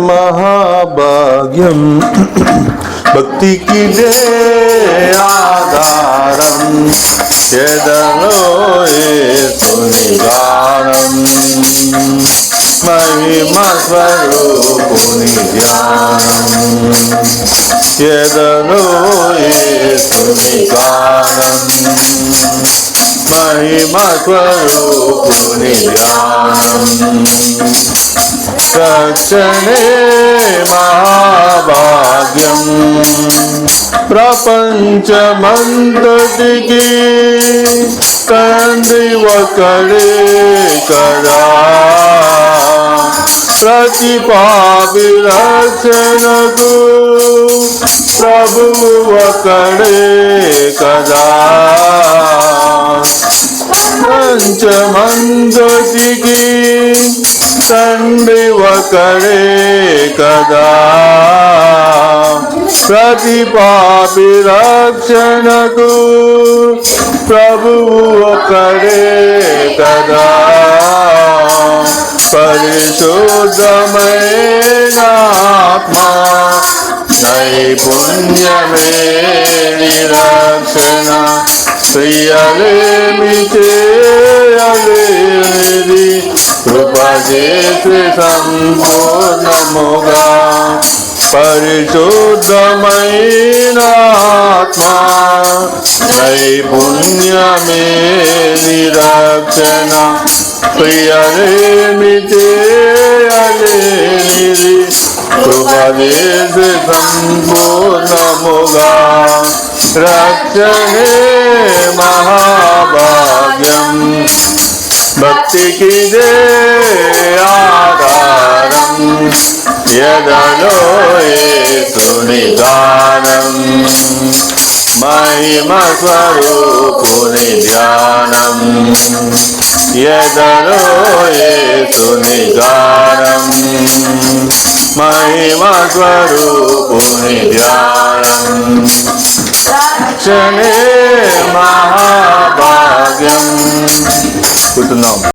మహాభాగ్యం భక్తికిదే ఆధారం ఎదలో యేసుని గానం మహిమ స్వరూపుని ధ్యానం ఎదలో యేసుని గానం మహిమ స్వరూపుని ధ్యానం రక్షణే మహాభాగ్యం ప్రపంచమంతటికి తండ్రి ఒకడే కదా ప్రతి పాపి రక్షణకు ప్రభువు ఒకడే కదా ప్రపంచమంతటికి తండ్రి ఒకడే కదా ప్రతి పాపి రక్షణకు ప్రభువు ఒకడే కదా పరిశుద్ధమైన ఆత్మ నైపుణ్యమే నిరక్షణ క్రియలేమి చేయలేనిది కృప చేసి సంపూర్ణముగా పరిశుద్ధమైన ఆత్మ నైపుణ్యమే నిరక్షణ క్రియలేమి చేయలేనిది కృప చేసి సంపూర్ణముగా రక్షణే మహాభాగ్యం భక్తికిదే ఆధారం ఎదలో యేసుని గానం మహిమ స్వరూపుని ధ్యానం ఎదలో యేసుని గానం మహిమ స్వరూపుని ధ్యానం రక్షణే